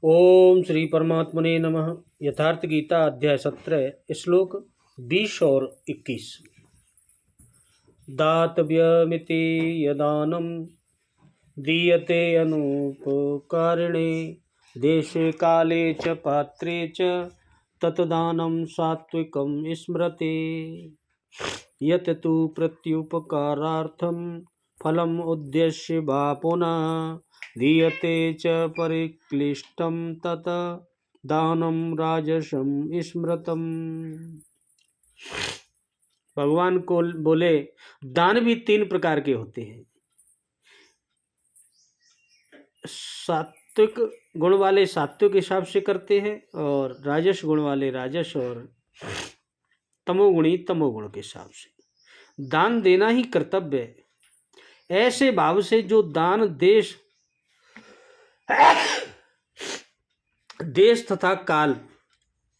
ओम श्री परमात्मने नमः। यथार्थ गीता अध्याय 17 श्लोक 20 और 21। दातव्यमिति यदानं दीयते अनुपकारिणे देशे काले च पात्रे च तत्दानं सात्विकं स्मृते यत् तु प्रत्युपकारार्थं फलम् उद्देश्य वा पुनः दीयते च परिक्लिष्टं तत् दानं राजसं स्मृतम्। भगवान को बोले दान भी 3 प्रकार के होते हैं। सात्विक गुण वाले सात्विक हिसाब से करते हैं और राजस गुण वाले राजस और तमोगुणी तमोगुण के हिसाब से। दान देना ही कर्तव्य है। ऐसे भाव से जो दान देश तथा काल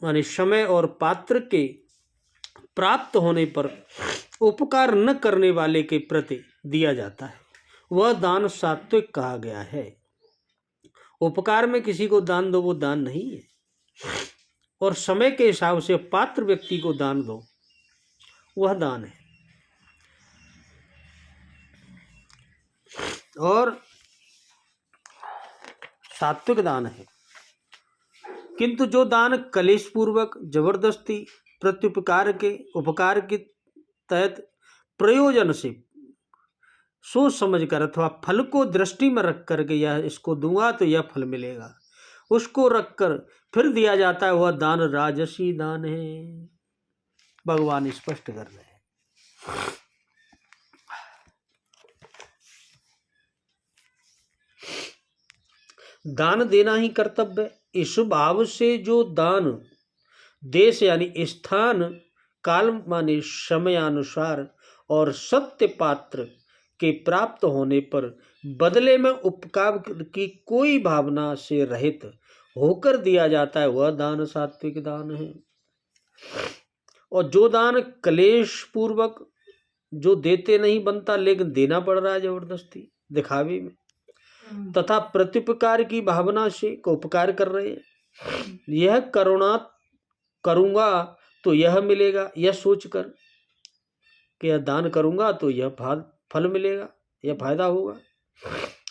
माने समय और पात्र के प्राप्त होने पर उपकार न करने वाले के प्रति दिया जाता है, वह दान सात्विक कहा गया है। उपकार में किसी को दान दो वो दान नहीं है, और समय के हिसाब से पात्र व्यक्ति को दान दो वह दान है। और सात्विक दान है। किंतु जो दान कलेश पूर्वक जबरदस्ती प्रत्युपकार के उपकार के तहत प्रयोजन से सोच समझकर अथवा फल को दृष्टि में रख करके यह इसको दूंगा तो यह फल मिलेगा, उसको रखकर फिर दिया जाता है, वह दान राजसी दान है। भगवान स्पष्ट कर रहे हैं। दान देना ही कर्तव्य। इस भाव से जो दान देश यानी स्थान काल माने समयानुसार और सत्य पात्र के प्राप्त होने पर बदले में उपकार की कोई भावना से रहित होकर दिया जाता है, वह दान सात्विक दान है। और जो दान क्लेश पूर्वक जो देते नहीं बनता लेकिन देना पड़ रहा है जबरदस्ती दिखावे में, तथा प्रत्युपकार की भावना से को उपकार कर रहे हैं, यह करुणा करूंगा तो यह मिलेगा, यह सोचकर कि यह दान करूंगा तो यह फल मिलेगा, यह फायदा होगा,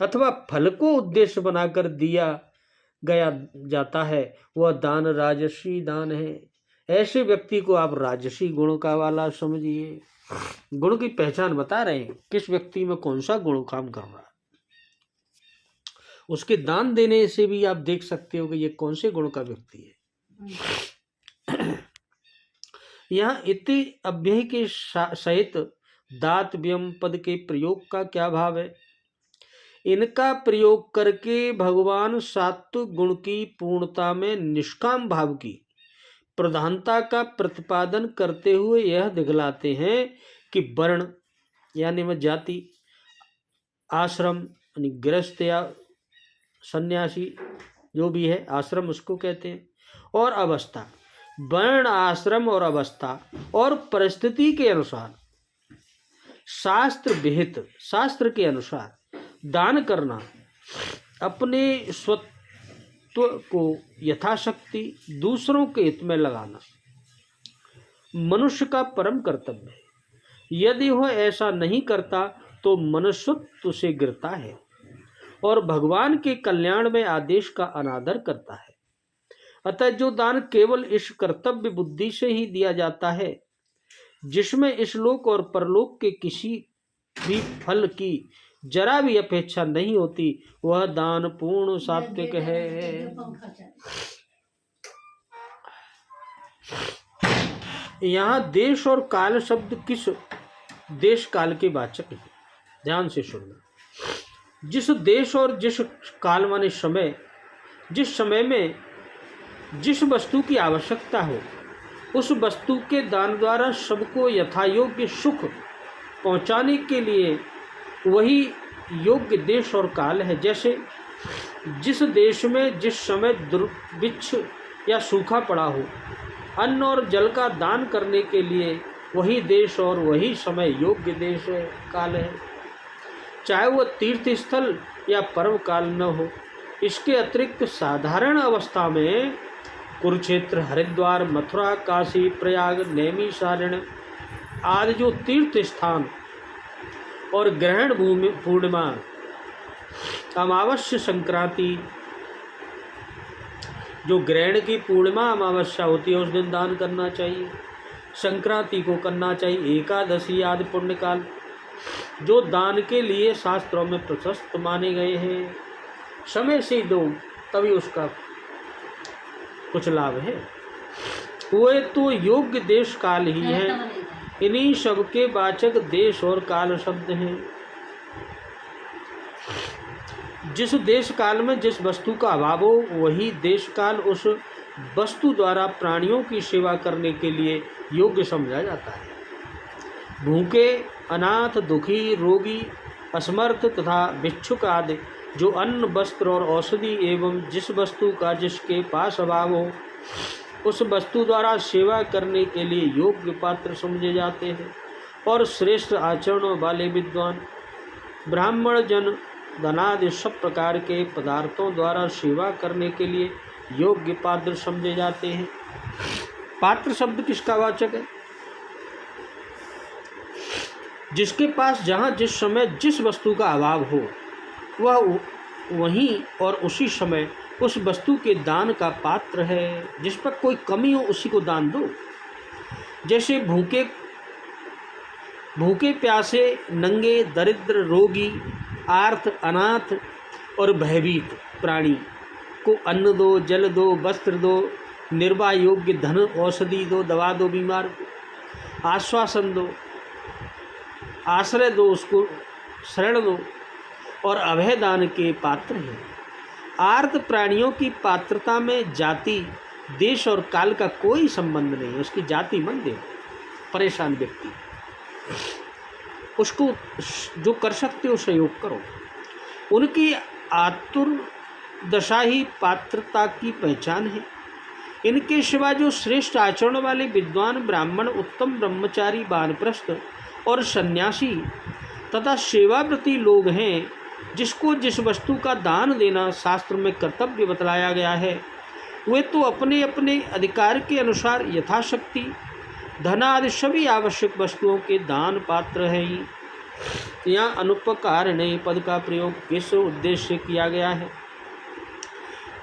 अथवा फल को उद्देश्य बनाकर दिया गया जाता है, वह दान राजसी दान है। ऐसे व्यक्ति को आप राजसी गुण का वाला समझिए। गुण की पहचान बता रहे हैं, किस व्यक्ति में कौन सा गुण काम कर रहा है। उसके दान देने से भी आप देख सकते हो कि ये कौन से गुण का व्यक्ति है। यहाँ इति अव्यय के सहित दातव्यम पद के प्रयोग का क्या भाव है? इनका प्रयोग करके भगवान सात्विक गुण की पूर्णता में निष्काम भाव की प्रधानता का प्रतिपादन करते हुए यह दिखलाते हैं कि वर्ण यानी में जाति, आश्रम यानी गृहस्थ या सन्यासी जो भी है, आश्रम उसको कहते हैं, और अवस्था, वर्ण आश्रम और अवस्था और परिस्थिति के अनुसार शास्त्र विहित शास्त्र के अनुसार दान करना अपने स्वत्व को यथाशक्ति दूसरों के हित में लगाना मनुष्य का परम कर्तव्य है। यदि वह ऐसा नहीं करता तो मनुष्यत्व से गिरता है और भगवान के कल्याण में आदेश का अनादर करता है। अतः जो दान केवल इस कर्तव्य बुद्धि से ही दिया जाता है जिसमें इस लोक और परलोक के किसी भी फल की जरा भी अपेक्षा नहीं होती, वह दान पूर्ण सात्विक है। यहाँ देश और काल शब्द किस देश काल के वाचक है, ध्यान से सुनना। जिस देश और जिस काल माने समय, जिस समय में जिस वस्तु की आवश्यकता हो उस वस्तु के दान द्वारा सबको यथायोग्य सुख पहुंचाने के लिए वही योग्य देश और काल है। जैसे जिस देश में जिस समय दुर्भिक्ष या सूखा पड़ा हो, अन्न और जल का दान करने के लिए वही देश और वही समय योग्य देश है, काल है। चाहे वह तीर्थ स्थल या पर्व काल न हो, इसके अतिरिक्त साधारण अवस्था में कुरुक्षेत्र, हरिद्वार, मथुरा, काशी, प्रयाग, नैमिषारण्य आदि जो तीर्थ स्थान और ग्रहण भूमि, पूर्णिमा, अमावस्या, संक्रांति, जो ग्रहण की पूर्णिमा अमावस्या होती है उस दिन दान करना चाहिए, संक्रांति को करना चाहिए, एकादशी आदि पुण्यकाल जो दान के लिए शास्त्रों में प्रशस्त माने गए हैं। समय से दो तभी उसका कुछ लाभ है। वे तो योग्य देश काल ही है, इन्हीं सबके वाचक देश और काल शब्द हैं। जिस देश काल में जिस वस्तु का अभाव हो वही देश काल उस वस्तु द्वारा प्राणियों की सेवा करने के लिए योग्य समझा जाता है। भूखे, अनाथ, दुखी, रोगी, असमर्थ तथा भिक्षुक आदि जो अन्न, वस्त्र और औषधि एवं जिस वस्तु का जिसके पास अभाव हो उस वस्तु द्वारा सेवा करने के लिए योग्य पात्र समझे जाते हैं। और श्रेष्ठ आचरणों वाले विद्वान ब्राह्मण जन धनादि सब प्रकार के पदार्थों द्वारा सेवा करने के लिए योग्य पात्र समझे जाते हैं। पात्र शब्द किसका वाचक है? जिसके पास जहाँ जिस समय जिस वस्तु का अभाव हो वह वहीं और उसी समय उस वस्तु के दान का पात्र है। जिस पर कोई कमी हो उसी को दान दो। जैसे भूखे प्यासे, नंगे, दरिद्र, रोगी, आर्त, अनाथ और भयभीत प्राणी को अन्न दो, जल दो, वस्त्र दो, निर्वाह योग्य धन औषधि दो, दवा दो, बीमार को आश्वासन दो, आश्रय दो, उसको शरण दो और अभय दान के पात्र हैं। आर्त प्राणियों की पात्रता में जाति, देश और काल का कोई संबंध नहीं है। उसकी जाति मत दे। परेशान व्यक्ति उसको जो कर सकते हो सहयोग करो। उनकी आतुर दशा ही पात्रता की पहचान है। इनके सिवा जो श्रेष्ठ आचरण वाले विद्वान ब्राह्मण, उत्तम ब्रह्मचारी, वानप्रस्थ और सन्यासी तथा सेवाव्रती लोग हैं जिसको जिस वस्तु का दान देना शास्त्र में कर्तव्य बतलाया गया है वे तो अपने अपने अधिकार के अनुसार यथाशक्ति धन आदि सभी आवश्यक वस्तुओं के दान पात्र हैं ही। यहाँ अनुपकारणे पद का प्रयोग किस उद्देश्य से किया गया है?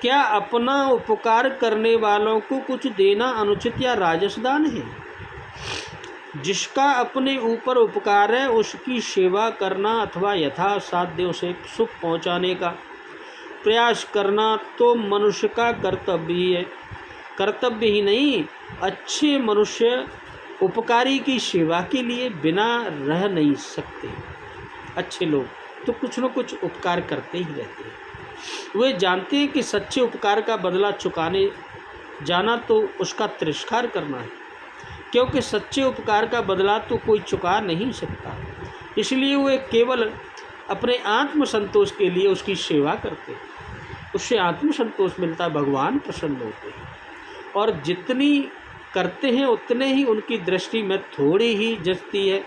क्या अपना उपकार करने वालों को कुछ देना अनुचित या राजस दान है? जिसका अपने ऊपर उपकार है उसकी सेवा करना अथवा यथासाध्य उसे सुख पहुँचाने का प्रयास करना तो मनुष्य का कर्तव्य ही है। कर्तव्य ही नहीं, अच्छे मनुष्य उपकारी की सेवा के लिए बिना रह नहीं सकते। अच्छे लोग तो कुछ न कुछ उपकार करते ही रहते हैं। वे जानते हैं कि सच्चे उपकार का बदला चुकाने जाना तो उसका तिरस्कार करना है, क्योंकि सच्चे उपकार का बदला तो कोई चुका नहीं सकता। इसलिए वे केवल अपने आत्म संतोष के लिए उसकी सेवा करते हैं। उससे आत्म संतोष मिलता है, भगवान प्रसन्न होते हैं और जितनी करते हैं उतने ही उनकी दृष्टि में थोड़ी ही जचती है।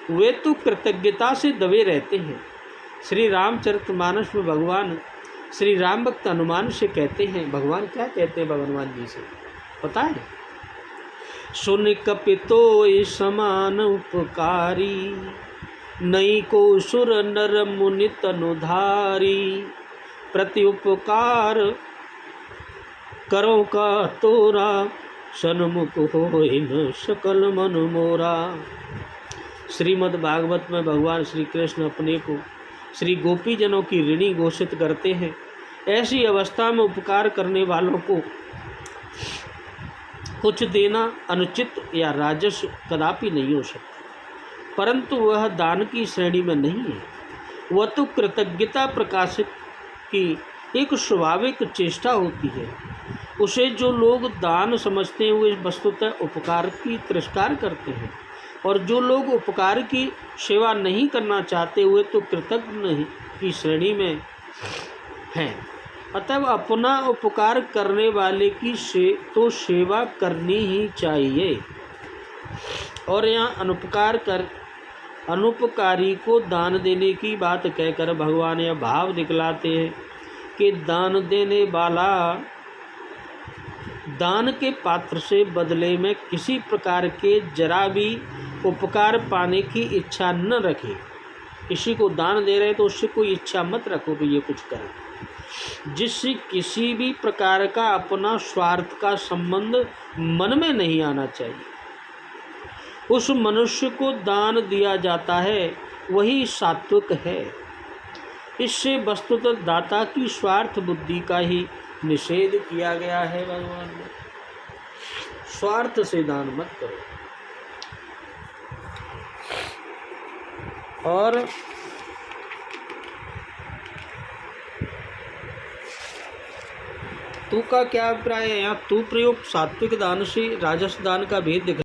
वे तो कृतज्ञता से दबे रहते हैं। श्री रामचरितमानस में भगवान श्री राम भक्त हनुमान से कहते हैं, भगवान क्या कहते हैं हनुमान जी से पता है? सुन कपितो समान उपकारी, नई को सुर नर मुनि तनुधारी, प्रति उपकार करो का तोरा, सन्मुख होय न सकल मन मोरा। श्रीमद् भागवत में भगवान श्री कृष्ण अपने को श्री गोपी जनों की ऋणी घोषित करते हैं। ऐसी अवस्था में उपकार करने वालों को कुछ देना अनुचित या राजस कदापि नहीं हो सकता, परंतु वह दान की श्रेणी में नहीं है। वह तो कृतज्ञता प्रकाशित की एक स्वाभाविक चेष्टा होती है। उसे जो लोग दान समझते हुए वस्तुतः उपकार की तिरस्कार करते हैं और जो लोग उपकार की सेवा नहीं करना चाहते हुए तो कृतज्ञ की श्रेणी में हैं। अतः अपना उपकार करने वाले की तो सेवा करनी ही चाहिए। और यहाँ अनुपकारी को दान देने की बात कहकर भगवान यह भाव दिखलाते हैं कि दान देने वाला दान के पात्र से बदले में किसी प्रकार के जरा भी उपकार पाने की इच्छा न रखे। किसी को दान दे रहे तो उससे कोई इच्छा मत रखो कि ये कुछ करे, जिससे किसी भी प्रकार का अपना स्वार्थ का संबंध मन में नहीं आना चाहिए। उस मनुष्य को दान दिया जाता है वही सात्विक है। इससे वस्तुतः दाता की स्वार्थ बुद्धि का ही निषेध किया गया है। भगवान ने स्वार्थ से दान मत करो। और तू का क्या अभिप्राय है? यहाँ तू प्रयोग सात्विक दान से राजस दान का भेद दिखा